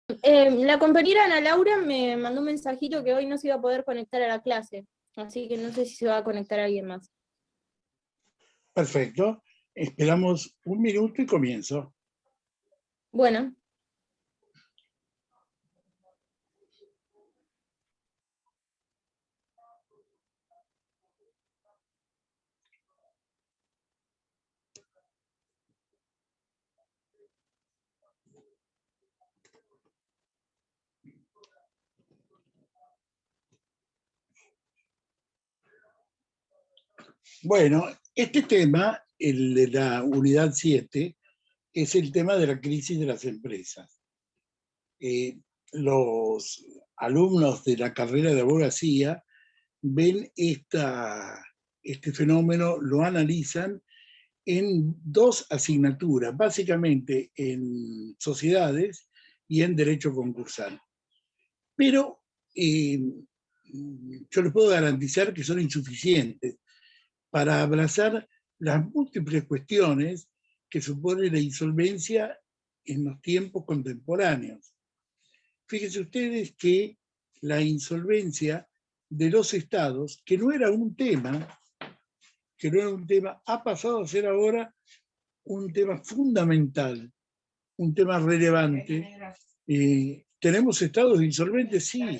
La compañera Ana Laura me mandó un mensajito que hoy no se iba a poder conectar a la clase, así que no sé si se va a conectar alguien más. Perfecto. Esperamos un minuto y comienzo. Bueno. Bueno, este tema, el de la unidad 7, es el tema de la crisis de las empresas. Los alumnos de la carrera de abogacía ven este fenómeno, lo analizan en dos asignaturas, básicamente en sociedades y en derecho concursal. Pero yo les puedo garantizar que son insuficientes para abrazar las múltiples cuestiones que supone la insolvencia en los tiempos contemporáneos. Fíjense ustedes que la insolvencia de los estados, que no era un tema, ha pasado a ser ahora un tema fundamental, un tema relevante. ¿Tenemos estados insolventes? Sí.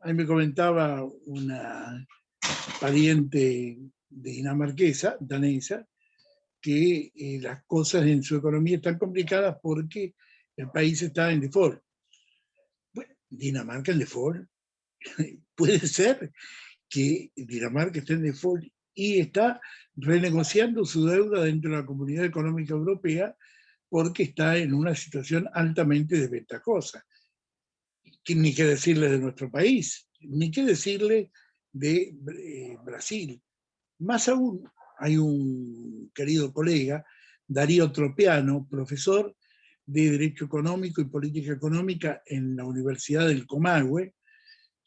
Ahí me comentaba una pariente dinamarquesa, danesa, que las cosas en su economía están complicadas porque el país está en default. Bueno, Dinamarca en default. Puede ser que Dinamarca esté en default y está renegociando su deuda dentro de la Comunidad Económica Europea porque está en una situación altamente desventajosa. Ni qué decirle de nuestro país, ni qué decirle de Brasil. Más aún, hay un querido colega, Darío Tropiano, profesor de Derecho Económico y Política Económica en la Universidad del Comahue,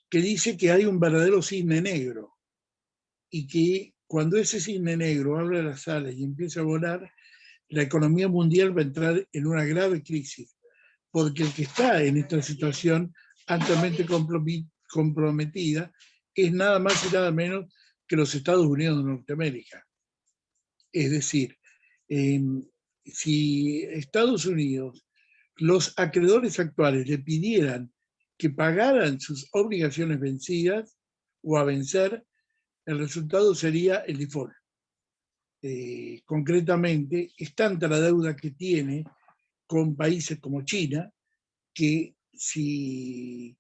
que dice que hay un verdadero cisne negro y que cuando ese cisne negro abre las alas y empieza a volar, la economía mundial va a entrar en una grave crisis, porque el que está en esta situación altamente comprometida es nada más y nada menos que los Estados Unidos de Norteamérica. Es decir, si Estados Unidos, los acreedores actuales le pidieran que pagaran sus obligaciones vencidas o a vencer, el resultado sería el default. Concretamente, es tanta la deuda que tiene con países como China, que si,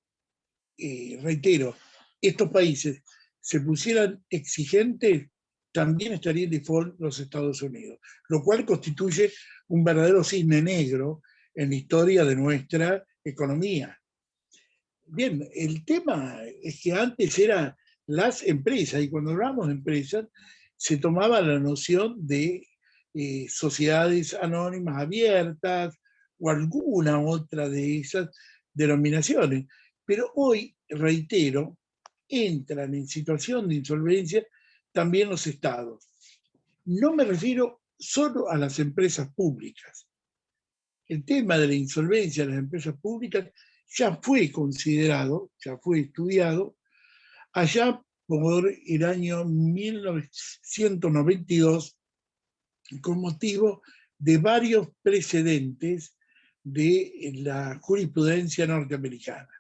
reitero, estos países se pusieran exigentes, también estaría en default los Estados Unidos, lo cual constituye un verdadero cisne negro en la historia de nuestra economía. Bien, el tema es que antes eran las empresas, y cuando hablamos de empresas, se tomaba la noción de sociedades anónimas abiertas o alguna otra de esas denominaciones. Pero hoy, reitero, entran en situación de insolvencia también los estados. No me refiero solo a las empresas públicas. El tema de la insolvencia de las empresas públicas ya fue considerado, ya fue estudiado, allá por el año 1992, con motivo de varios precedentes de la jurisprudencia norteamericana.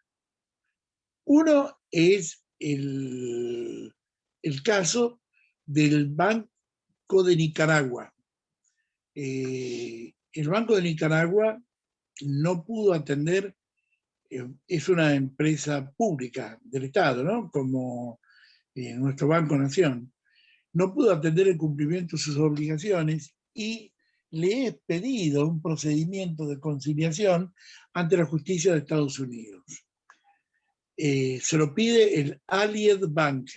Uno es el caso del Banco de Nicaragua. El Banco de Nicaragua no pudo atender, es una empresa pública del Estado, ¿no? Como nuestro Banco Nación, no pudo atender el cumplimiento de sus obligaciones y le he pedido un procedimiento de conciliación ante la justicia de Estados Unidos. Se lo pide el Allied Bank.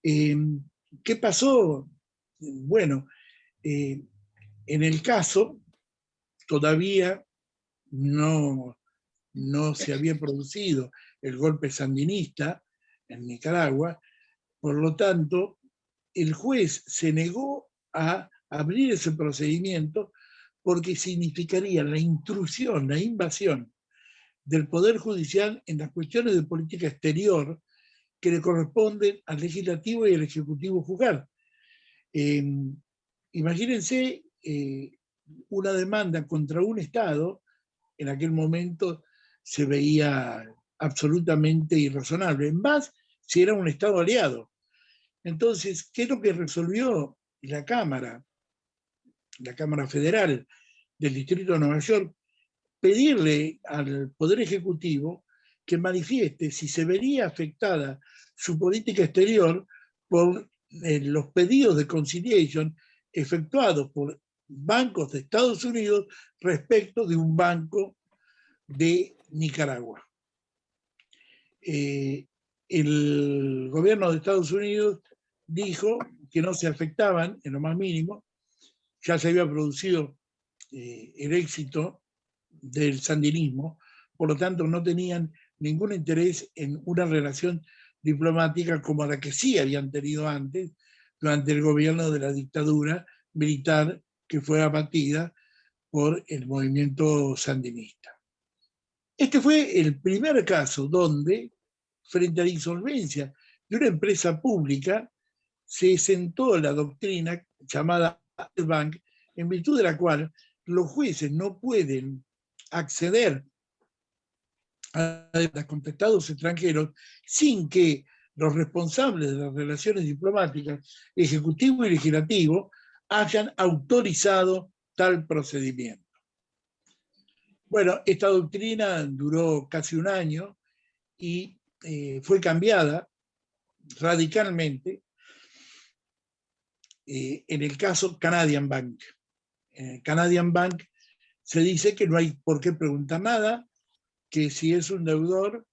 ¿Qué pasó? Bueno, en el caso todavía no se había producido el golpe sandinista en Nicaragua, por lo tanto, el juez se negó a abrir ese procedimiento porque significaría la intrusión, la invasión del Poder Judicial en las cuestiones de política exterior que le corresponden al Legislativo y al Ejecutivo juzgar. Imagínense una demanda contra un Estado, en aquel momento se veía absolutamente irrazonable, más si era un Estado aliado. Entonces, ¿qué es lo que resolvió la Cámara Federal del Distrito de Nueva York? Pedirle al Poder Ejecutivo que manifieste si se vería afectada su política exterior por los pedidos de conciliation efectuados por bancos de Estados Unidos respecto de un banco de Nicaragua. El gobierno de Estados Unidos dijo que no se afectaban en lo más mínimo, ya se había producido el éxito del sandinismo, por lo tanto no tenían ningún interés en una relación diplomática como la que sí habían tenido antes, durante el gobierno de la dictadura militar que fue abatida por el movimiento sandinista. Este fue el primer caso donde, frente a la insolvencia de una empresa pública, se sentó la doctrina llamada Bank, en virtud de la cual los jueces no pueden acceder a los contestados extranjeros sin que los responsables de las relaciones diplomáticas, ejecutivo y legislativo, hayan autorizado tal procedimiento. Bueno, esta doctrina duró casi un año y fue cambiada radicalmente en el caso Canadian Bank. En Canadian Bank se dice que no hay por qué preguntar nada, que si es un deudor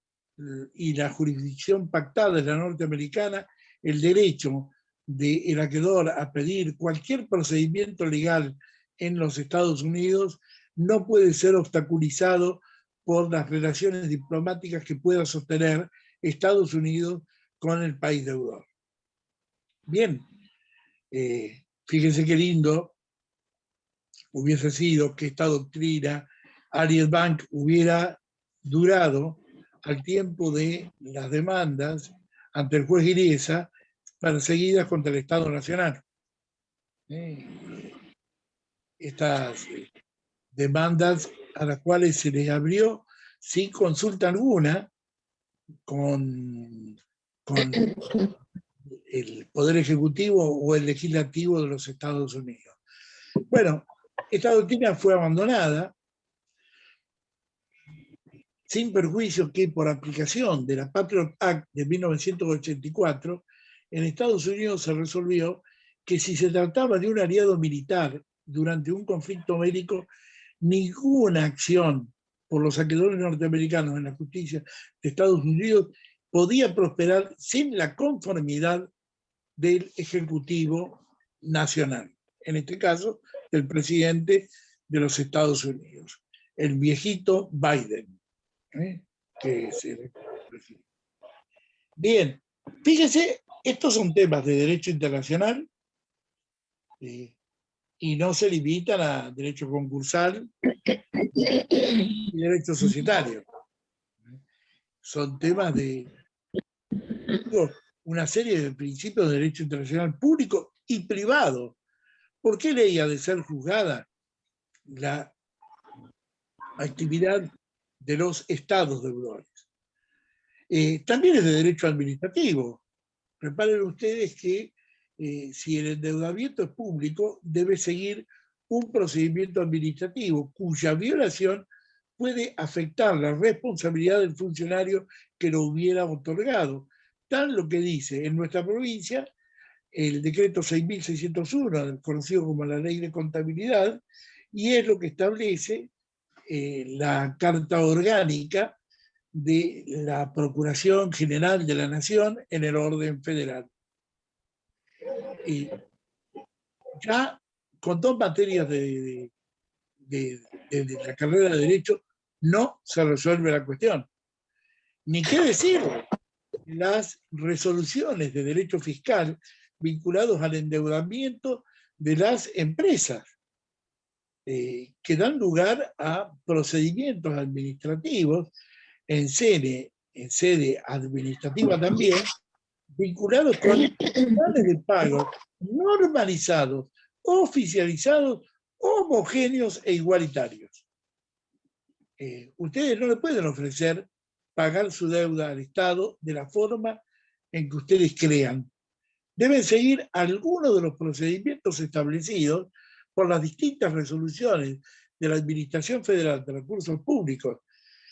y la jurisdicción pactada es la norteamericana, el derecho del acreedor a pedir cualquier procedimiento legal en los Estados Unidos no puede ser obstaculizado por las relaciones diplomáticas que pueda sostener Estados Unidos con el país deudor. Bien, fíjense qué lindo hubiese sido que esta doctrina Ariel Bank hubiera durado al tiempo de las demandas ante el juez Iriesa perseguidas contra el Estado Nacional. Estas demandas a las cuales se les abrió sin consulta alguna con el Poder Ejecutivo o el Legislativo de los Estados Unidos. Bueno, esta doctrina fue abandonada sin perjuicio que por aplicación de la Patriot Act de 1984, en Estados Unidos se resolvió que si se trataba de un aliado militar durante un conflicto bélico, ninguna acción por los acreedores norteamericanos en la justicia de Estados Unidos podía prosperar sin la conformidad del Ejecutivo Nacional, en este caso, del presidente de los Estados Unidos, el viejito Biden. Que se refiere. Bien, fíjese, estos son temas de derecho internacional y no se limitan a derecho concursal y derecho societario. Son temas de una serie de principios de derecho internacional público y privado. ¿Por qué ley ha de ser juzgada la actividad de los estados deudores? También es de derecho administrativo. Reparen ustedes que si el endeudamiento es público, debe seguir un procedimiento administrativo cuya violación puede afectar la responsabilidad del funcionario que lo hubiera otorgado. Tal lo que dice en nuestra provincia el decreto 6.601, conocido como la Ley de Contabilidad, y es lo que establece la Carta Orgánica de la Procuración General de la Nación en el orden federal. Y ya con dos materias de la carrera de Derecho no se resuelve la cuestión. Ni qué decir las resoluciones de derecho fiscal vinculados al endeudamiento de las empresas. que dan lugar a procedimientos administrativos en sede administrativa también, vinculados con planes de pago normalizados, oficializados, homogéneos e igualitarios. Ustedes no le pueden ofrecer pagar su deuda al Estado de la forma en que ustedes crean. Deben seguir algunos de los procedimientos establecidos por las distintas resoluciones de la Administración Federal de Recursos Públicos,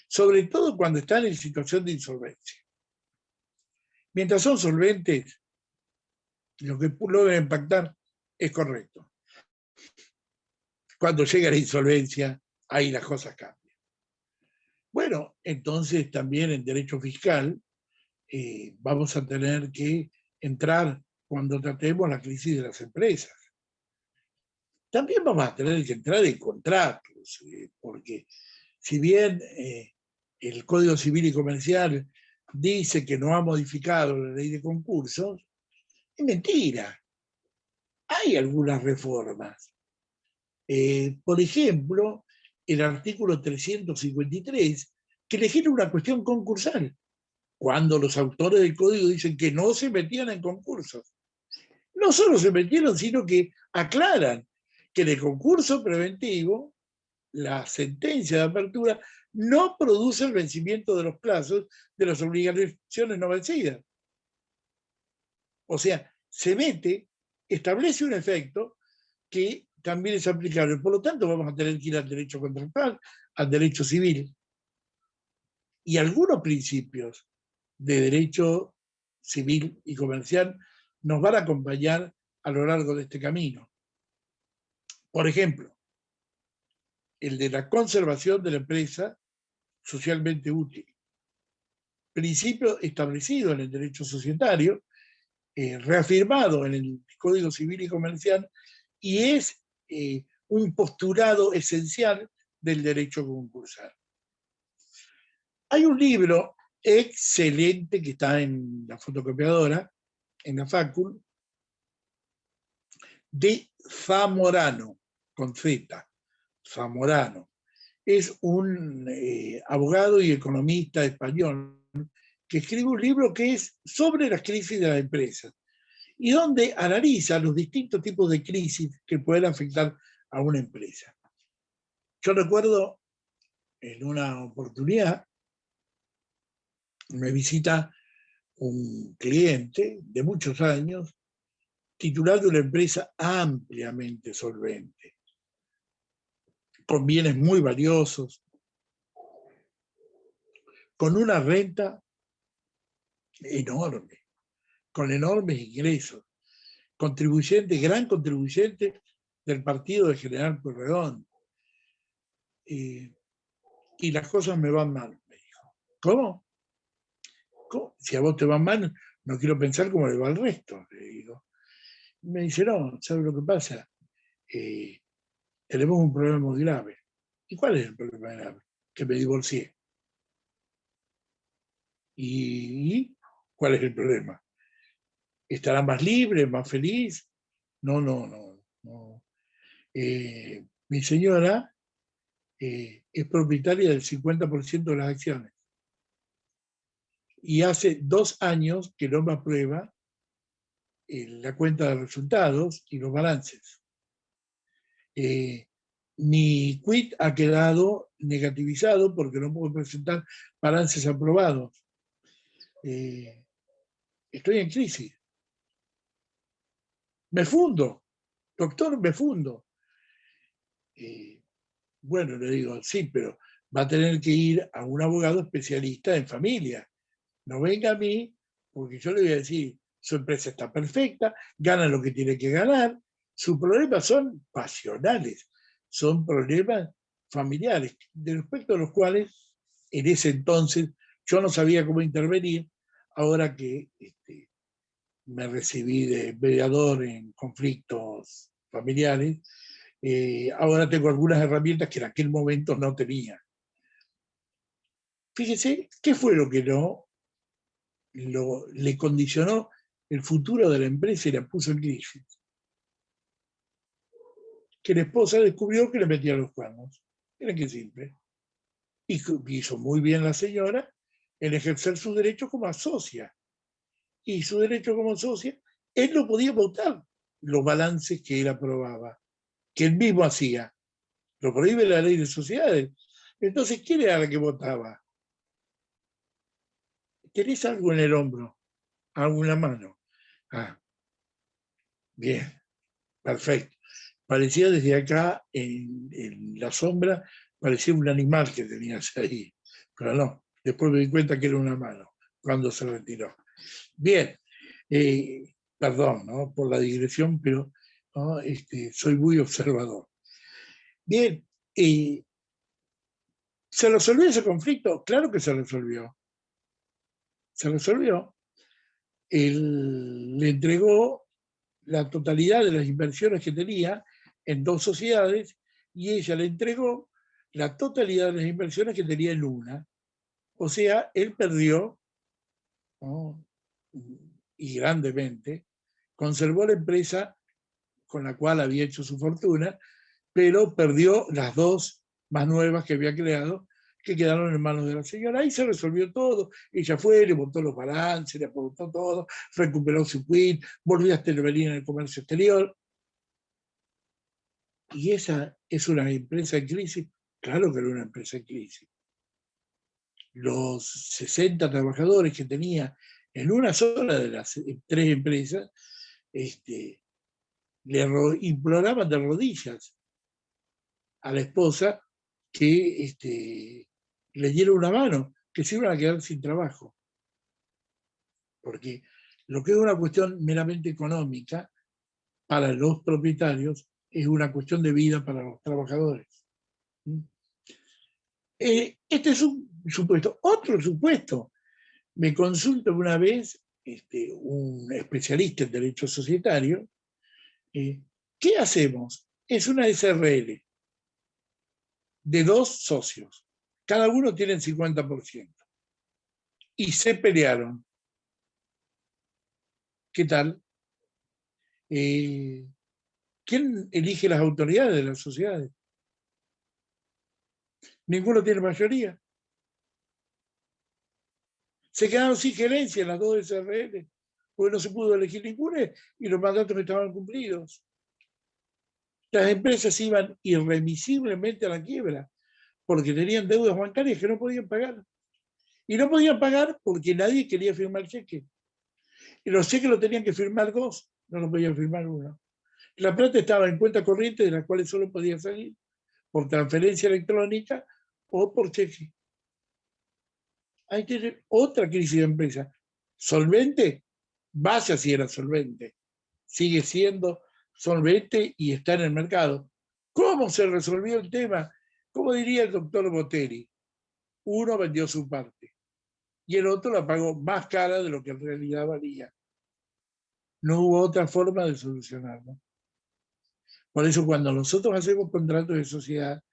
sobre todo cuando están en situación de insolvencia. Mientras son solventes, lo que logran impactar es correcto. Cuando llega la insolvencia, ahí las cosas cambian. Bueno, entonces también en derecho fiscal vamos a tener que entrar cuando tratemos la crisis de las empresas. También vamos a tener que entrar en contratos, porque si bien el Código Civil y Comercial dice que no ha modificado la ley de concursos, es mentira. Hay algunas reformas. Por ejemplo, el artículo 353, que le genera una cuestión concursal, cuando los autores del código dicen que no se metían en concursos. No solo se metieron, sino que aclaran que en el concurso preventivo, la sentencia de apertura no produce el vencimiento de los plazos de las obligaciones no vencidas. O sea, se mete, establece un efecto que también es aplicable. Por lo tanto, vamos a tener que ir al derecho contractual, al derecho civil. Y algunos principios de derecho civil y comercial nos van a acompañar a lo largo de este camino. Por ejemplo, el de la conservación de la empresa socialmente útil. Principio establecido en el derecho societario, reafirmado en el Código Civil y Comercial, y es un postulado esencial del derecho concursal. Hay un libro excelente que está en la fotocopiadora, en la Facul, de Zamorano, con Z, Zamorano. Es un abogado y economista español que escribe un libro que es sobre las crisis de las empresas y donde analiza los distintos tipos de crisis que pueden afectar a una empresa. Yo recuerdo en una oportunidad me visita un cliente de muchos años titular de una empresa ampliamente solvente, con bienes muy valiosos, con una renta enorme, con enormes ingresos, contribuyente, gran contribuyente del partido de General Pueyrredón. Y las cosas me van mal, me dijo. ¿Cómo? ¿Cómo? Si a vos te van mal, no quiero pensar cómo le va al resto, le digo. Me dice, no, ¿sabes lo que pasa? Tenemos un problema muy grave. ¿Y cuál es el problema grave? Que me divorcié. ¿Y cuál es el problema? ¿Estará más libre, más feliz? No. Mi señora es propietaria del 50% de las acciones. Y hace 2 años que no me aprueba la cuenta de resultados y los balances. Mi quit ha quedado negativizado porque no puedo presentar balances aprobados. Estoy en crisis. Me fundo, doctor, me fundo. Bueno, le digo, sí, pero va a tener que ir a un abogado especialista en familia. No venga a mí, porque yo le voy a decir, su empresa está perfecta, gana lo que tiene que ganar, sus problemas son pasionales, son problemas familiares, respecto a los cuales en ese entonces yo no sabía cómo intervenir, ahora que me recibí de mediador en conflictos familiares, ahora tengo algunas herramientas que en aquel momento no tenía. Fíjese, ¿qué fue lo que le condicionó el futuro de la empresa y la puso en crisis? que la esposa descubrió que le metía los cuernos. Miren qué simple. Y hizo muy bien la señora en ejercer su derecho como socia. Y su derecho como socia, él no podía votar los balances que él aprobaba, que él mismo hacía. Lo prohíbe la ley de sociedades. Entonces, ¿quién era la que votaba? ¿Tenés algo en el hombro? ¿Algo en la mano? Ah, bien, perfecto. Parecía desde acá, en la sombra, parecía un animal que tenías ahí. Pero no, después me di cuenta que era una mano, cuando se retiró. Bien, perdón, ¿no?, por la digresión, pero ¿no?, soy muy observador. Bien, ¿se resolvió ese conflicto? Claro que se resolvió. Se resolvió. Él le entregó la totalidad de las inversiones que tenía en 2 sociedades y ella le entregó la totalidad de las inversiones que tenía en una. O sea, él perdió, ¿no?, y grandemente, conservó la empresa con la cual había hecho su fortuna, pero perdió las 2 más nuevas que había creado, que quedaron en manos de la señora. Ahí se resolvió todo. Ella fue, le montó los balances, le aportó todo, recuperó su quit, volvió a intervenir en el comercio exterior. ¿Y esa es una empresa en crisis? Claro que era una empresa en crisis. Los 60 trabajadores que tenía en una sola de las 3 empresas, le imploraban de rodillas a la esposa que le diera una mano, que se iban a quedar sin trabajo. Porque lo que es una cuestión meramente económica para los propietarios es una cuestión de vida para los trabajadores. Este es un supuesto. Otro supuesto, me consulta una vez un especialista en derecho societario. ¿Qué hacemos? Es una SRL de 2 socios. Cada uno tiene el 50%. Y se pelearon. ¿Qué tal? ¿Quién elige las autoridades de las sociedades? Ninguno tiene mayoría. Se quedaron sin gerencia en las 2 SRL, porque no se pudo elegir ninguna y los mandatos estaban cumplidos. Las empresas iban irremisiblemente a la quiebra, porque tenían deudas bancarias que no podían pagar. Y no podían pagar porque nadie quería firmar cheque. Y los cheques lo tenían que firmar 2, no lo podían firmar 1. La plata estaba en cuenta corriente, de las cuales solo podía salir por transferencia electrónica o por cheque. Ahí tiene otra crisis de empresa. ¿Solvente? Vaya si era solvente. Sigue siendo solvente y está en el mercado. ¿Cómo se resolvió el tema? Como diría el doctor Botteri, uno vendió su parte y el otro la pagó más cara de lo que en realidad valía. No hubo otra forma de solucionarlo. Por eso cuando nosotros hacemos contratos de sociedad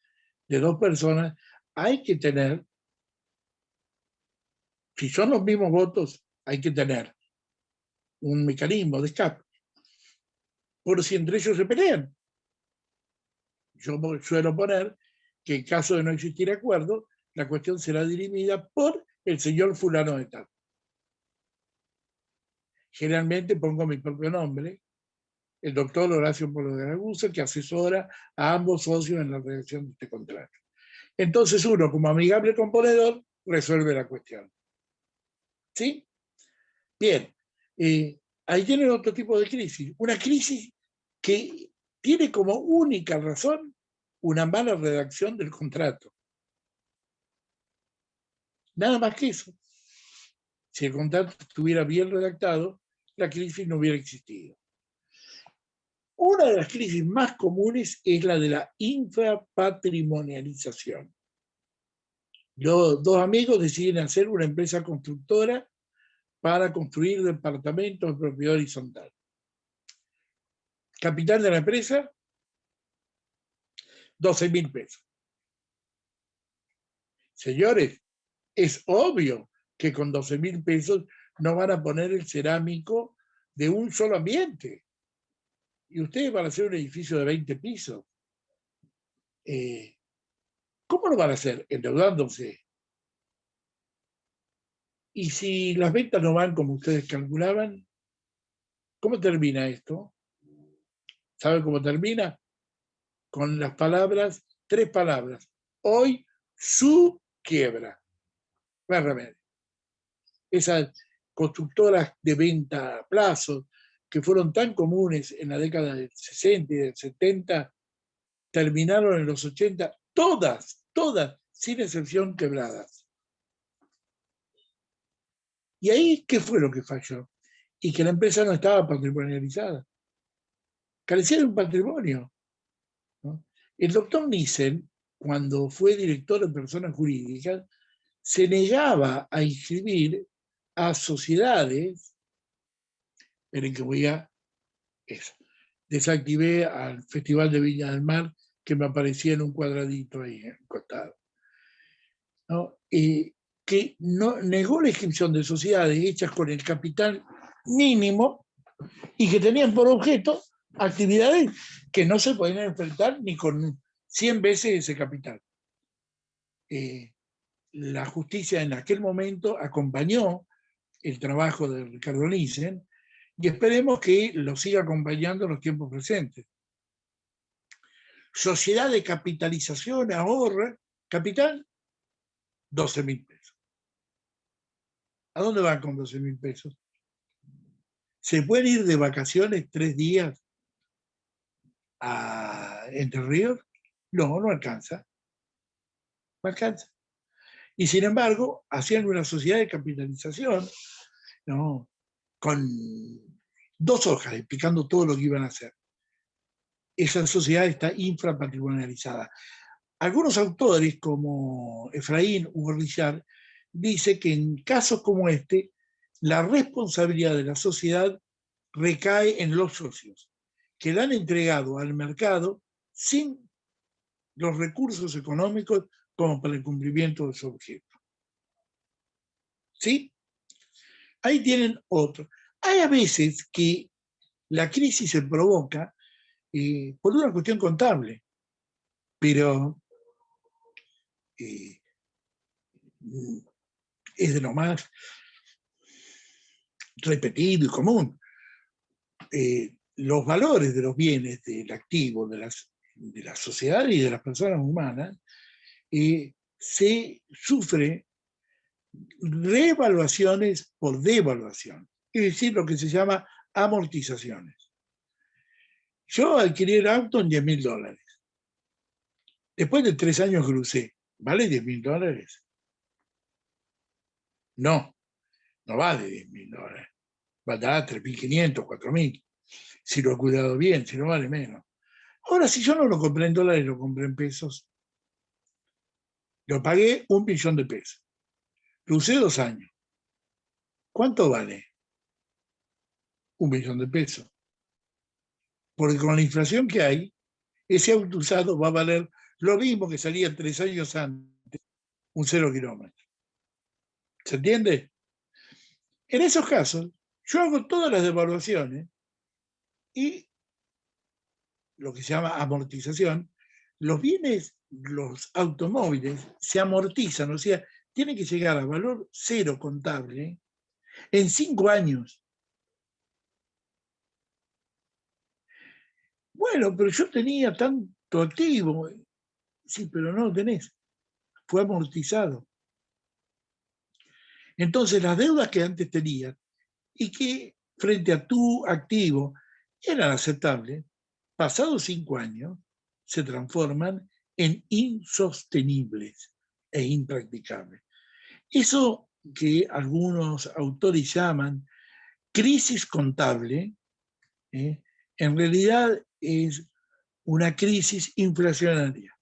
de 2 personas, hay que tener, si son los mismos votos, hay que tener un mecanismo de escape. Por si entre ellos se pelean. Yo suelo poner que en caso de no existir acuerdo, la cuestión será dirimida por el señor fulano de tal. Generalmente pongo mi propio nombre, el doctor Horacio Polo de Araguza, que asesora a ambos socios en la redacción de este contrato. Entonces uno, como amigable componedor, resuelve la cuestión. ¿Sí? Bien. Ahí tienen otro tipo de crisis. Una crisis que tiene como única razón una mala redacción del contrato. Nada más que eso. Si el contrato estuviera bien redactado, la crisis no hubiera existido. Una de las crisis más comunes es la de la infrapatrimonialización. Los 2 amigos deciden hacer una empresa constructora para construir departamentos de propiedad horizontal. Capital de la empresa, 12.000 pesos. Señores, es obvio que con 12.000 pesos no van a poner el cerámico de un solo ambiente. Y ustedes van a hacer un edificio de 20 pisos. ¿Cómo lo van a hacer? Endeudándose. Y si las ventas no van como ustedes calculaban, ¿cómo termina esto? ¿Saben cómo termina? Con las palabras, 3 palabras. Hoy su quiebra. No hay remedio. Esas constructoras de venta a plazo que fueron tan comunes en la década del 60 y del 70, terminaron en los 80, todas, sin excepción, quebradas. Y ahí, ¿qué fue lo que falló? Y que la empresa no estaba patrimonializada. Carecía de un patrimonio, ¿no? El doctor Nissen, cuando fue director de personas jurídicas, se negaba a inscribir a sociedades. Esperen que voy a eso. Desactivé al Festival de Viña del Mar, que me aparecía en un cuadradito ahí en el costado, ¿no? Que no, negó la inscripción de sociedades hechas con el capital mínimo y que tenían por objeto actividades que no se podían enfrentar ni con 100 veces ese capital. La justicia en aquel momento acompañó el trabajo de Ricardo Nissen y esperemos que lo siga acompañando en los tiempos presentes. Sociedad de capitalización, ahorra, capital, 12.000 pesos. ¿A dónde van con 12.000 pesos? ¿Se pueden ir de vacaciones 3 días a Entre Ríos? No, no alcanza. No alcanza. Y sin embargo, hacían una sociedad de capitalización, ¿no?, con 2 hojas explicando todo lo que iban a hacer. Esa sociedad está infrapatrimonializada. Algunos autores, como Efraín Ugarrillar, dice que en casos como este, la responsabilidad de la sociedad recae en los socios, que la han entregado al mercado sin los recursos económicos como para el cumplimiento de su objeto. ¿Sí? Ahí tienen otro. Hay a veces que la crisis se provoca por una cuestión contable, pero es de lo más repetido y común. Los valores de los bienes del activo, de la sociedad y de las personas humanas, se sufre reevaluaciones por devaluación, es decir, lo que se llama amortizaciones. Yo alquilé el auto en $10.000. Después de 3 años crucé. ¿Vale $10.000? No, no vale $10.000. Valdrá 3.500, 4.000. Si lo he cuidado bien, si no vale menos. Ahora, si yo no lo compré en dólares, lo compré en pesos. Lo pagué $1.000.000. Crucé 2 años. ¿Cuánto vale? $1.000.000. Porque con la inflación que hay, ese auto usado va a valer lo mismo que salía 3 años antes, un 0 kilómetro. ¿Se entiende? En esos casos, yo hago todas las devaluaciones y lo que se llama amortización, los bienes, los automóviles se amortizan, o sea, tienen que llegar a valor 0 contable en 5 años. Bueno, pero yo tenía tanto activo. Sí, pero no lo tenés. Fue amortizado. Entonces, las deudas que antes tenías y que frente a tu activo eran aceptables, pasados 5 años, se transforman en insostenibles e impracticables. Eso que algunos autores llaman crisis contable, en realidad es una crisis inflacionaria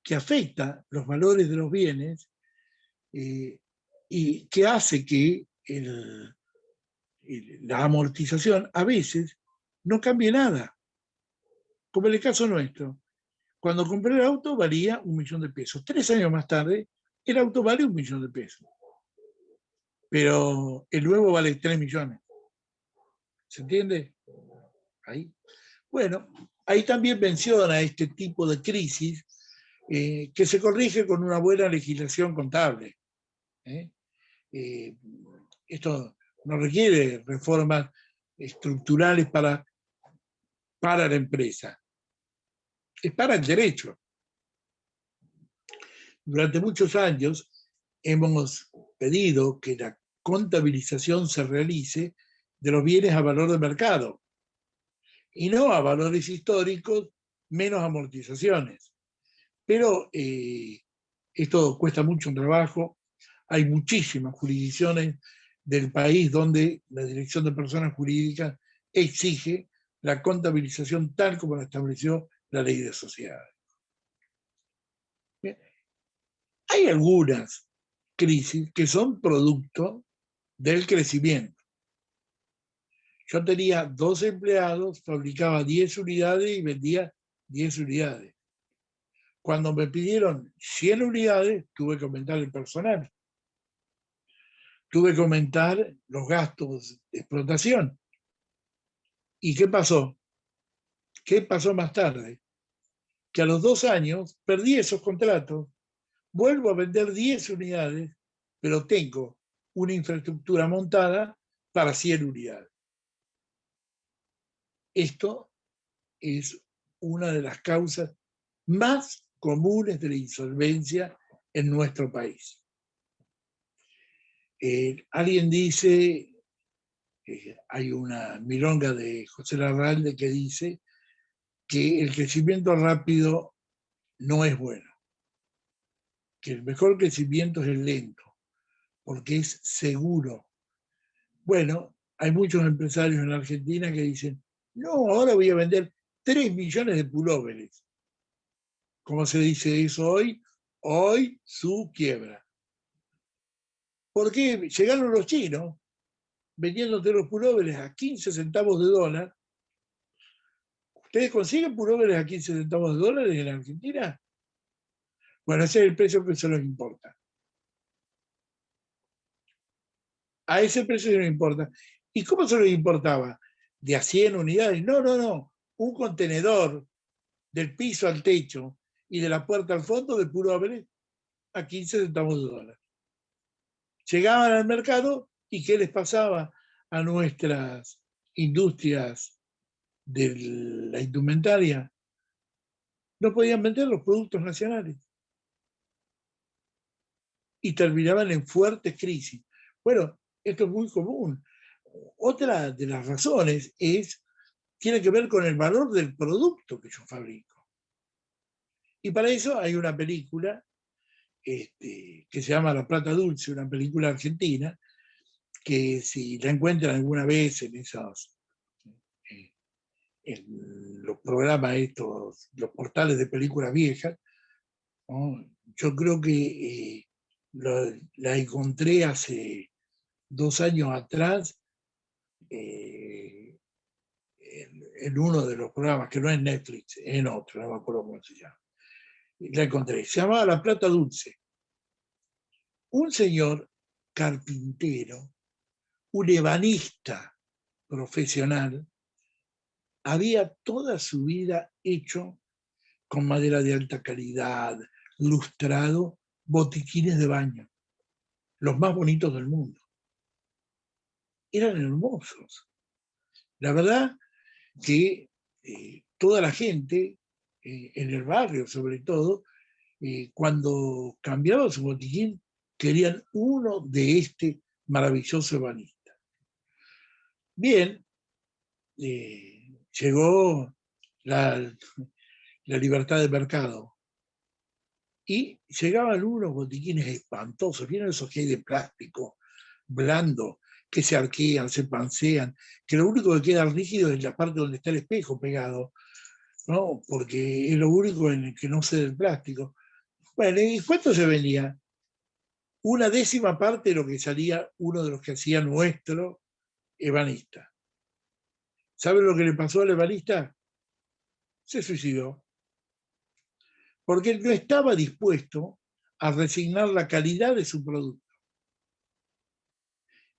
que afecta los valores de los bienes y que hace que la amortización a veces no cambie nada. Como en el caso nuestro. Cuando compré el auto valía $1.000.000. 3 años más tarde, el auto vale $1.000.000. Pero el nuevo vale 3 millones. ¿Se entiende? Ahí. Bueno, ahí también menciona este tipo de crisis que se corrige con una buena legislación contable. Esto no requiere reformas estructurales para la empresa, es para el derecho. Durante muchos años hemos pedido que la contabilización se realice de los bienes a valor de mercado y no a valores históricos menos amortizaciones. Pero esto cuesta mucho trabajo. Hay muchísimas jurisdicciones del país donde la Dirección de Personas Jurídicas exige la contabilización tal como la estableció la Ley de Sociedades. Bien. Hay algunas crisis que son producto del crecimiento. Yo tenía 2 empleados, fabricaba 10 unidades y vendía 10 unidades. Cuando me pidieron 100 unidades, tuve que aumentar el personal. Tuve que aumentar los gastos de explotación. ¿Y qué pasó? ¿Qué pasó más tarde? Que a los 2 años perdí esos contratos, vuelvo a vender 10 unidades, pero tengo una infraestructura montada para 100 unidades. Esto es una de las causas más comunes de la insolvencia en nuestro país. Alguien dice, hay una milonga de José Larralde que dice que el crecimiento rápido no es bueno, que el mejor crecimiento es el lento, porque es seguro. Bueno, hay muchos empresarios en la Argentina que dicen, no, ahora voy a vender 3 millones de pulóveres. ¿Cómo se dice eso hoy? Hoy su quiebra. ¿Por qué? Llegaron los chinos vendiéndote los pulóveres a 15 centavos de dólar. ¿Ustedes consiguen pulóveres a 15 centavos de dólar en la Argentina? Bueno, ese es el precio que se los importa. A ese precio se nos importa. ¿Y cómo se los importaba? ¿De a 100 unidades? No, no, no. Un contenedor del piso al techo y de la puerta al fondo de pulóveres a 15 centavos de dólar. Llegaban al mercado y ¿qué les pasaba a nuestras industrias de la indumentaria? No podían vender los productos nacionales y terminaban en fuertes crisis. Bueno, esto es muy común. Otra de las razones tiene que ver con el valor del producto que yo fabrico. Y para eso hay una película que se llama La Plata Dulce, una película argentina, que si la encuentran alguna vez en los programas estos, los portales de películas viejas, ¿no? Yo creo que la encontré hace 2 años atrás en uno de los programas, que no es Netflix, en otro, no me acuerdo cómo se llama. La encontré, se llamaba La Plata Dulce. Un señor carpintero, un ebanista profesional, había toda su vida hecho con madera de alta calidad, lustrado, botiquines de baño, los más bonitos del mundo. Eran hermosos. La verdad que toda la gente, en el barrio sobre todo, cuando cambiaba su botiquín, querían uno de este maravilloso ebanista. Bien, llegó la libertad de mercado y llegaban unos botiquines espantosos, ¿vieron esos que hay de plástico blando, que se arquean, se pancean, que lo único que queda rígido es la parte donde está el espejo pegado, ¿no? Porque es lo único en el que no cede el plástico. Bueno, ¿y cuánto se vendía? 1/10 parte de lo que salía uno de los que hacía nuestro ebanista. ¿Saben lo que le pasó al ebanista? Se suicidó. Porque él no estaba dispuesto a resignar la calidad de su producto.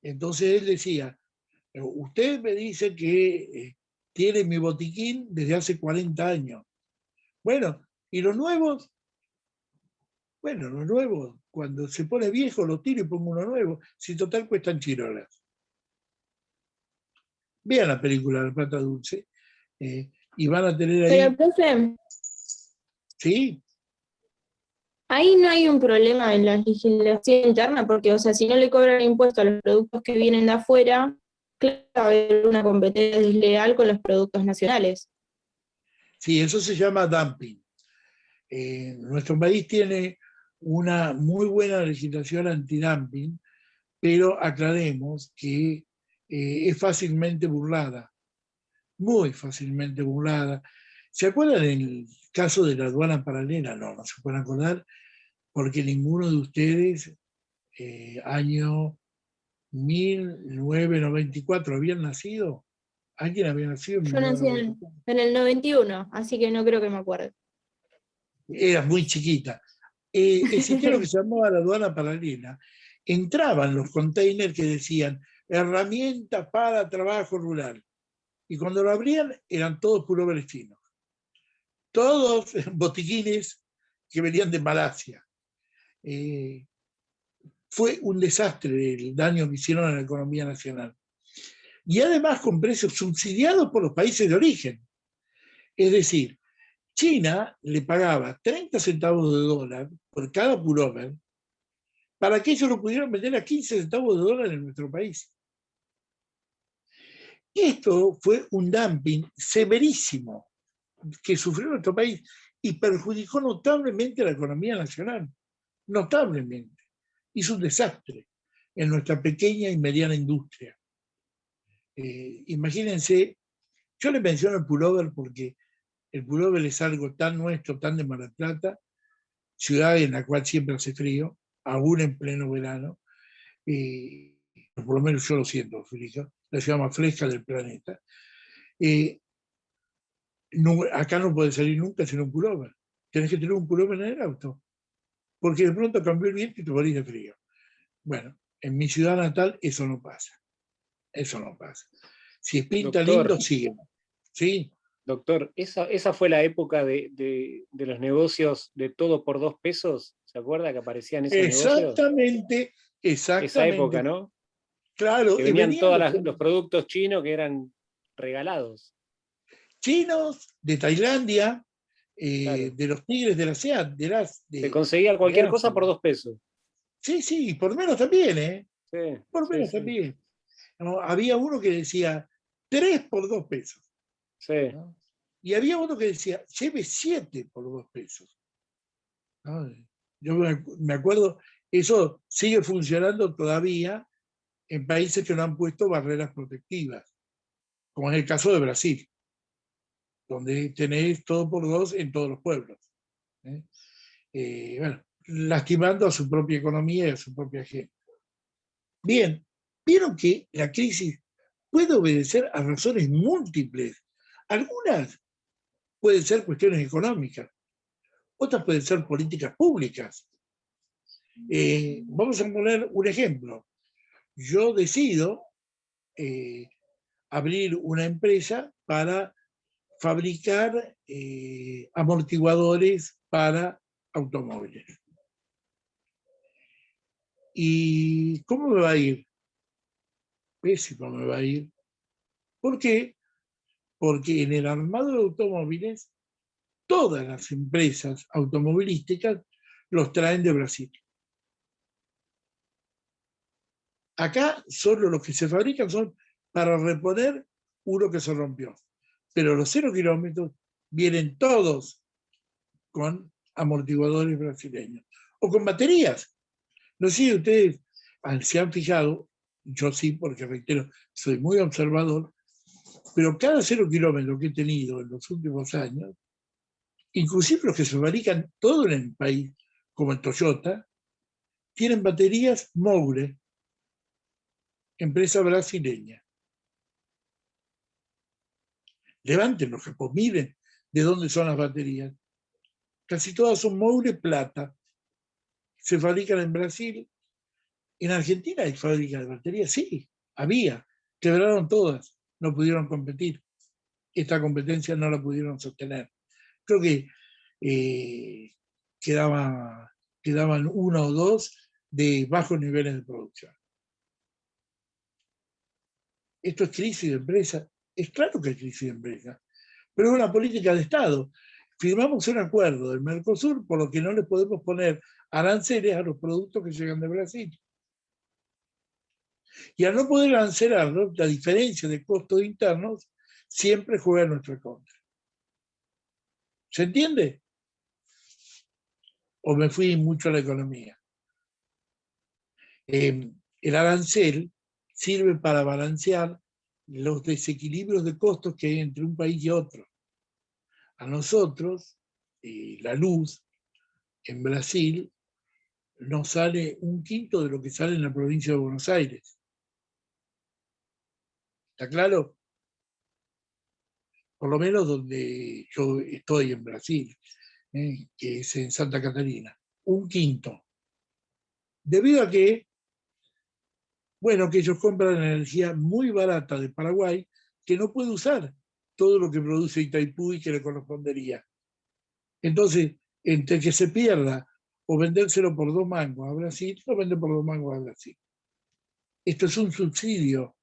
Entonces él decía, usted me dice que tiene mi botiquín desde hace 40 años. Bueno, ¿y los nuevos? Bueno, lo nuevo, cuando se pone viejo, lo tiro y pongo uno nuevo. Si total cuestan chirolas. Vean la película La Plata Dulce y van a tener Pero, ahí, profe, ¿sí? ahí no hay un problema en la legislación interna, porque, o sea, si no le cobran impuesto a los productos que vienen de afuera, claro, va a haber una competencia desleal con los productos nacionales. Sí, eso se llama dumping. Nuestro país tiene una muy buena legislación antidumping, pero aclaremos que es fácilmente burlada, muy fácilmente burlada. ¿Se acuerdan del caso de la aduana paralela? No, no se pueden acordar, porque ninguno de ustedes, año 1994, ¿habían nacido? ¿Alguien había nacido en Yo nací 1994? en el 91, así que no creo que me acuerde. Era muy chiquita. Existía lo que se llamaba la aduana paralela. Entraban los containers que decían herramientas para trabajo rural. Y cuando lo abrían, eran todos pulóveres chinos. Todos botiquines que venían de Malasia. Fue un desastre el daño que hicieron a la economía nacional. Y además con precios subsidiados por los países de origen. Es decir, China le pagaba 30 centavos de dólar por cada pullover para que ellos lo pudieran vender a 15 centavos de dólar en nuestro país. Esto fue un dumping severísimo que sufrió nuestro país y perjudicó notablemente a la economía nacional. Notablemente. Hizo un desastre en nuestra pequeña y mediana industria. Imagínense, yo le menciono el pullover porque el pullover es algo tan nuestro, tan de Mar del Plata, ciudad en la cual siempre hace frío, aún en pleno verano. Por lo menos yo lo siento frío, la ciudad más fresca del planeta. Eh, no, acá no puedes salir nunca sin un pullover. Tenés que tener un pullover en el auto, porque de pronto cambió el viento y te morís de frío. Bueno, en mi ciudad natal eso no pasa. Eso no pasa. Si es pinta Doctor, lindo, sigue. ¿Sí? doctor, esa fue la época de los negocios de todo por 2 pesos. ¿Se acuerda que aparecían esos negocios? Exactamente, Esa época, exactamente. ¿no? Claro, Que venían venían todos los los productos chinos que eran regalados. chinos de Tailandia, Claro. de los tigres de la SEAT, Se conseguía de cualquier cosa Asia. por 2 pesos. Sí, sí, por menos también, ¿eh? Sí, Por sí, menos sí. también. ¿No? Había uno que decía 3 por 2 pesos. Sí. ¿No? Y había uno que decía, lleve 7 por 2 pesos. ¿No? Yo me acuerdo, eso sigue funcionando todavía en países que no han puesto barreras protectivas, como es el caso de Brasil, donde tenés todo por dos en todos los pueblos. ¿Eh? Bueno, lastimando a su propia economía y a su propia gente. Bien, vieron que la crisis puede obedecer a razones múltiples. Algunas pueden ser cuestiones económicas, otras pueden ser políticas públicas. Vamos a poner un ejemplo. Yo decido abrir una empresa para fabricar amortiguadores para automóviles. ¿Y cómo me va a ir? Pésimo me va a ir. ¿Por qué? Porque en el armado de automóviles, todas las empresas automovilísticas los traen de Brasil. Acá solo los que se fabrican son para reponer uno que se rompió. Pero los 0 kilómetros vienen todos con amortiguadores brasileños o con baterías. No sé si ustedes se han fijado, yo sí, porque reitero, soy muy observador, pero cada 0 kilómetro que he tenido en los últimos años, inclusive los que se fabrican todo en el país, como el Toyota, tienen baterías Moure, empresa brasileña. Levanten los capos, miren de dónde son las baterías. Casi todas son Moure plata. Se fabrican en Brasil. En Argentina hay fábricas de baterías, sí, había. Quebraron todas, no pudieron competir. Esta competencia no la pudieron sostener. Creo que quedaba quedaban 1 o 2 de bajos niveles de producción. ¿Esto es crisis de empresa? Es claro que es crisis de empresa, pero es una política de Estado. Firmamos un acuerdo del Mercosur por lo que no le podemos poner aranceles a los productos que llegan de Brasil. Y al no poder arancelarlos, la diferencia de costos internos siempre juega en nuestra contra. ¿Se entiende? ¿O me fui mucho a la economía? El arancel sirve para balancear los desequilibrios de costos que hay entre un país y otro. A nosotros, la luz en Brasil nos sale 1/5 de lo que sale en la provincia de Buenos Aires. ¿Está claro? Por lo menos donde yo estoy en Brasil, que es en Santa Catarina. 1/5. Debido a que, bueno, que ellos compran energía muy barata de Paraguay, que no puede usar todo lo que produce Itaipú y que le correspondería. Entonces, entre que se pierda o vendérselo por 2 mangos a Brasil, lo vende por 2 mangos a Brasil. Esto es un subsidio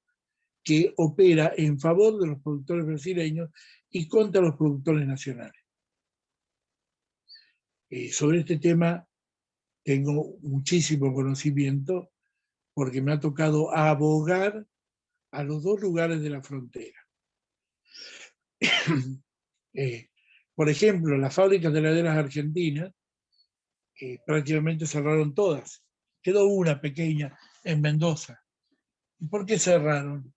que opera en favor de los productores brasileños y contra los productores nacionales. Sobre este tema tengo muchísimo conocimiento porque me ha tocado abogar a los 2 lugares de la frontera. Por ejemplo, las fábricas de heladeras argentinas prácticamente cerraron todas. Quedó una pequeña en Mendoza. ¿Y por qué cerraron?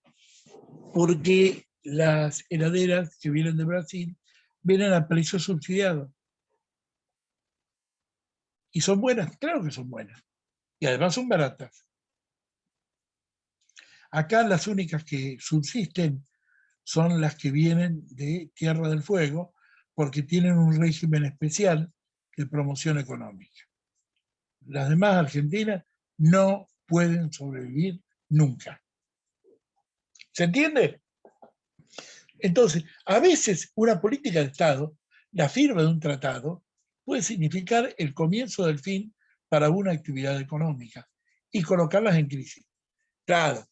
Porque las heladeras que vienen de Brasil vienen a precio subsidiado. ¿Y son buenas? Claro que son buenas. Y además son baratas. Acá las únicas que subsisten son las que vienen de Tierra del Fuego, porque tienen un régimen especial de promoción económica. Las demás argentinas no pueden sobrevivir nunca. ¿Se entiende? Entonces, a veces una política de Estado, la firma de un tratado, puede significar el comienzo del fin para una actividad económica y colocarlas en crisis. Claro,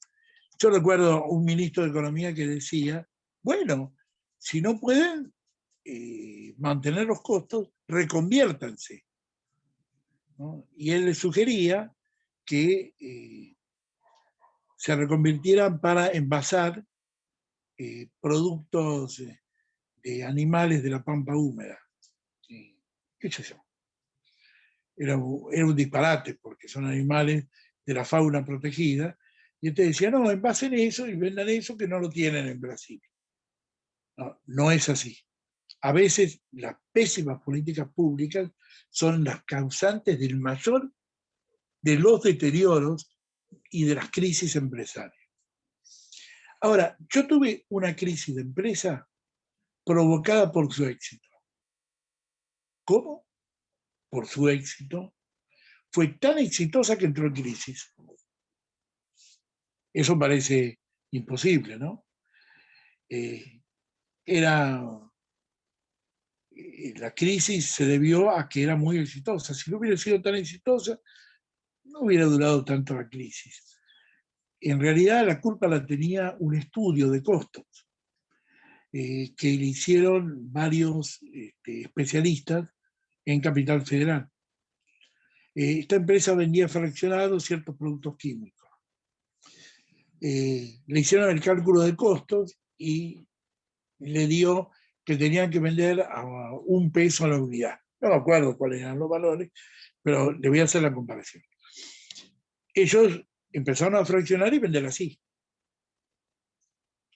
yo recuerdo un ministro de Economía que decía, bueno, si no pueden mantener los costos, reconviértanse, ¿no? Y él le sugería que se reconvirtieran para envasar productos de animales de la pampa húmeda. ¿Qué sé yo? Era un disparate, porque son animales de la fauna protegida, y entonces decía, no, envasen eso y vendan eso que no lo tienen en Brasil. No, no es así. A veces las pésimas políticas públicas son las causantes del mayor de los deterioros y de las crisis empresarias. Ahora, yo tuve una crisis de empresa provocada por su éxito. ¿Cómo? Por su éxito. Fue tan exitosa que entró en crisis. Eso parece imposible, ¿no? La crisis se debió a que era muy exitosa. Si no hubiera sido tan exitosa, no hubiera durado tanto la crisis. En realidad la culpa la tenía un estudio de costos que le hicieron varios especialistas en Capital Federal. Esta empresa vendía fraccionados ciertos productos químicos. Le hicieron el cálculo de costos y le dio que tenían que vender a $1 a la unidad. No me acuerdo cuáles eran los valores, pero le voy a hacer la comparación. Ellos empezaron a fraccionar y vender así.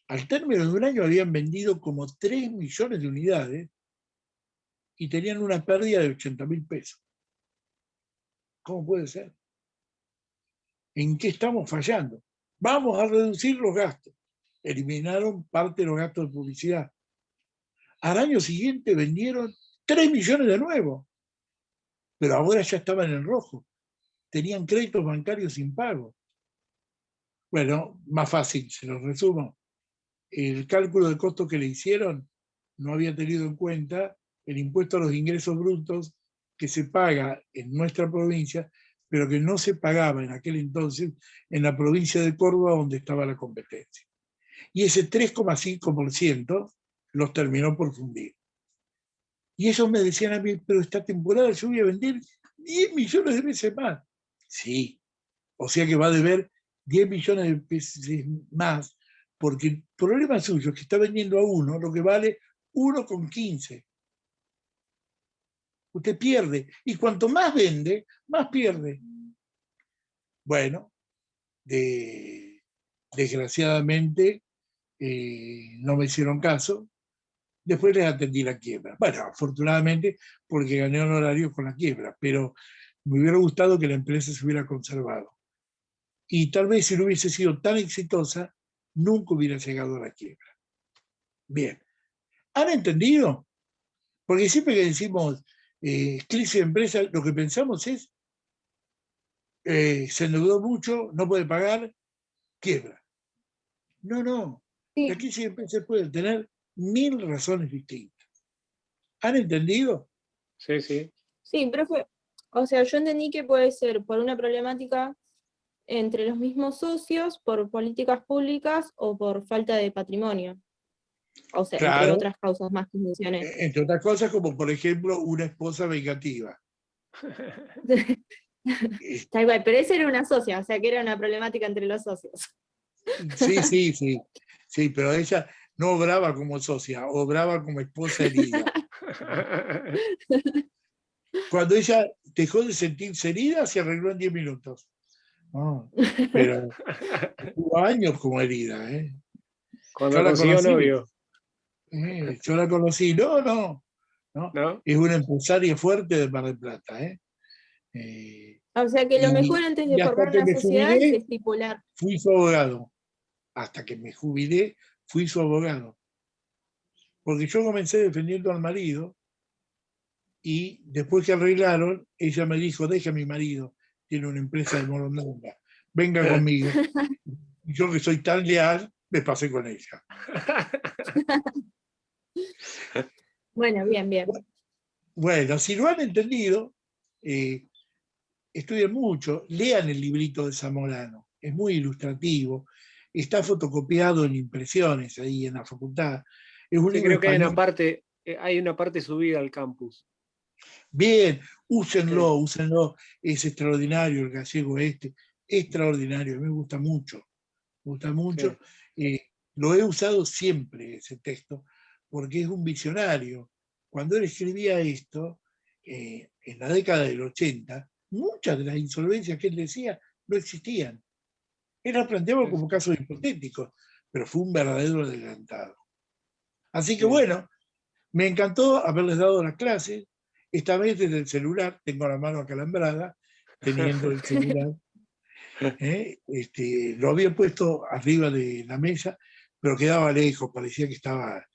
Al término de un año habían vendido como 3 millones de unidades y tenían una pérdida de 80.000 pesos. ¿Cómo puede ser? ¿En qué estamos fallando? Vamos a reducir los gastos. Eliminaron parte de los gastos de publicidad. Al año siguiente vendieron 3 millones de nuevo, pero ahora ya estaban en rojo. Tenían créditos bancarios sin pago. Bueno, más fácil, se los resumo. El cálculo de costos que le hicieron no había tenido en cuenta el impuesto a los ingresos brutos que se paga en nuestra provincia, pero que no se pagaba en aquel entonces en la provincia de Córdoba, donde estaba la competencia. Y ese 3,5% los terminó por fundir. Y ellos me decían a mí, pero esta temporada yo voy a vender 10 millones de veces más. Sí, o sea que va a deber 10 millones de veces más, porque el problema suyo es que está vendiendo a uno lo que vale 1,15. Usted pierde, y cuanto más vende, más pierde. Bueno, desgraciadamente no me hicieron caso. Después les atendí la quiebra. Bueno, afortunadamente, porque gané honorarios con la quiebra, pero me hubiera gustado que la empresa se hubiera conservado. Y tal vez si no hubiese sido tan exitosa, nunca hubiera llegado a la quiebra. Bien. ¿Han entendido? Porque siempre que decimos crisis de empresa, lo que pensamos es se endeudó mucho, no puede pagar, quiebra. No, no. La Sí, crisis de empresa puede tener 1000 razones distintas. ¿Han entendido? Sí, sí. sí, profe. O sea, yo entendí que puede ser por una problemática entre los mismos socios, por políticas públicas o por falta de patrimonio. O sea, entre Claro, otras causas más que mencioné. entre otras cosas, como por ejemplo una esposa vengativa. Tal cual, pero esa era una socia, o sea que era una problemática entre los socios. Sí, sí, sí, sí, pero ella no obraba como socia, obraba como esposa herida. Cuando ella dejó de sentirse herida, se arregló en 10 minutos. No, pero estuvo años como herida. Yo Cuando la consiguió conocí, novio, yo la conocí. No, no, no. ¿no? Es una empresaria fuerte de Mar del Plata. O sea que lo mejor antes de Y hasta formar que una me sociedad es jubilé, estipular. fui su abogado. Hasta que me jubilé, fui su abogado. Porque yo comencé defendiendo al marido y después que arreglaron, ella me dijo, deja a mi marido, tiene una empresa de Morondanga, venga conmigo. Y yo que soy tan leal, me pasé con ella. Bueno, bien, bien. Bueno, si lo han entendido, estudien mucho, lean el librito de Zamorano, es muy ilustrativo, está fotocopiado en impresiones ahí en la facultad, es un Sí, libro creo que español. hay una parte subida al campus. Bien, Sí, úsenlo, es extraordinario el gallego este, extraordinario, a mí me gusta mucho. sí, eh, lo he usado siempre ese texto, porque es un visionario. Cuando él escribía esto, en la década del 80, muchas de las insolvencias que él decía no existían. Él las planteaba sí, como sí, casos hipotéticos, pero fue un verdadero adelantado. Así que sí. bueno, me encantó haberles dado las clases, esta vez desde el celular, tengo la mano acalambrada, teniendo el celular. Lo había puesto arriba de la mesa, pero quedaba lejos, parecía que estaba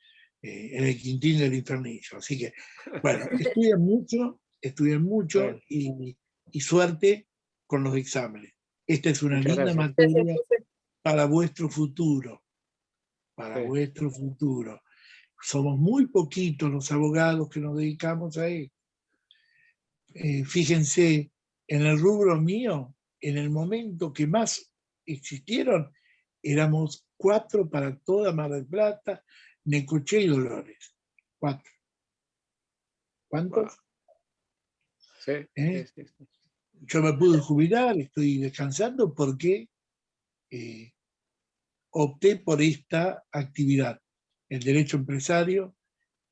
en el quintín del infernillo. Así que, bueno, estudien mucho Bueno, y suerte con los exámenes. Esta es una muchas linda gracias. Gracias, materia profe. para vuestro futuro, para Sí. vuestro futuro. Somos muy poquitos los abogados que nos dedicamos a esto. Fíjense, en el rubro mío, en el momento que más existieron, éramos 4 para toda Mar del Plata, Necochea y Dolores. 4. Wow. ¿Cuántos? Sí, ¿Eh? sí, sí, sí. Yo me pude jubilar, estoy descansando porque eh, opté por esta actividad, el derecho empresario,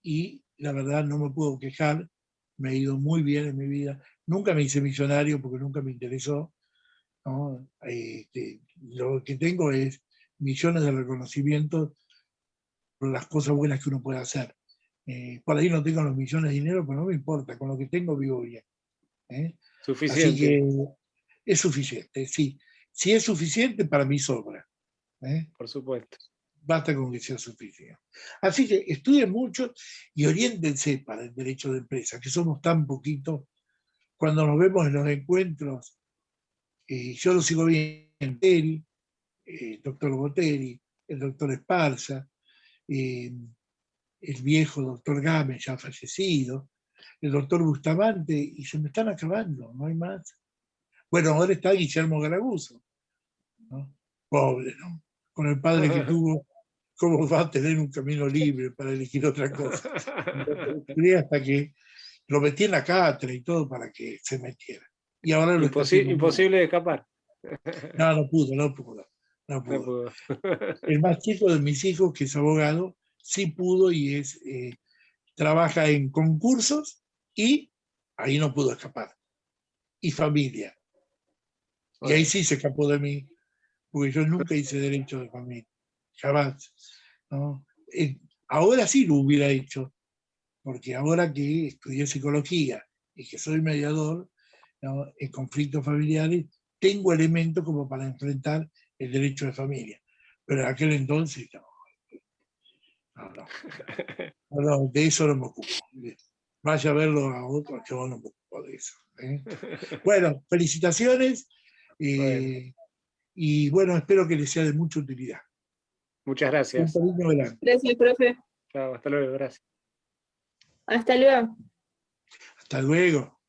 y la verdad no me puedo quejar, me ha ido muy bien en mi vida. Nunca me hice millonario porque nunca me interesó, ¿no? Lo que tengo es millones de reconocimientos por las cosas buenas que uno puede hacer. Por ahí no tengo los millones de dinero, pero no me importa, con lo que tengo vivo bien. ¿eh? Así Suficiente, que es suficiente, sí. Si es suficiente, para mí sobra. ¿eh? por supuesto. Basta con que sea suficiente. Así que estudien mucho y oriéntense para el derecho de empresa, que somos tan poquitos. Cuando nos vemos en los encuentros, yo lo sigo bien, el doctor Boteri, el doctor Esparza, el viejo doctor Gámez, ya fallecido, el doctor Bustamante, y se me están acabando, no hay más. Bueno, ahora está Guillermo Garaguzo, ¿no? Pobre, ¿no? Con el padre que tuvo, ¿cómo va a tener un camino libre para elegir otra cosa? Hasta que lo metí en la cátedra y todo para que se metiera. Y ahora lo está haciendo. Imposible de escapar. No, no pudo. No pudo. El más chico de mis hijos, que es abogado, sí pudo y trabaja en concursos y ahí no pudo escapar. Y familia. Y ahí sí se escapó de mí, porque yo nunca hice derecho de familia. Jamás. ¿No? Ahora sí lo hubiera hecho, porque ahora que estudié psicología y que soy mediador, ¿no?, en conflictos familiares, tengo elementos como para enfrentar el derecho de familia. Pero en aquel entonces, no, de eso no me ocupo. Vaya a verlo a otros, yo no me ocupo de eso. Bueno, felicitaciones y bueno, espero que les sea de mucha utilidad. Muchas gracias. Un cariño grande. Gracias, profe. Chao, hasta luego, gracias. Hasta luego. Hasta luego.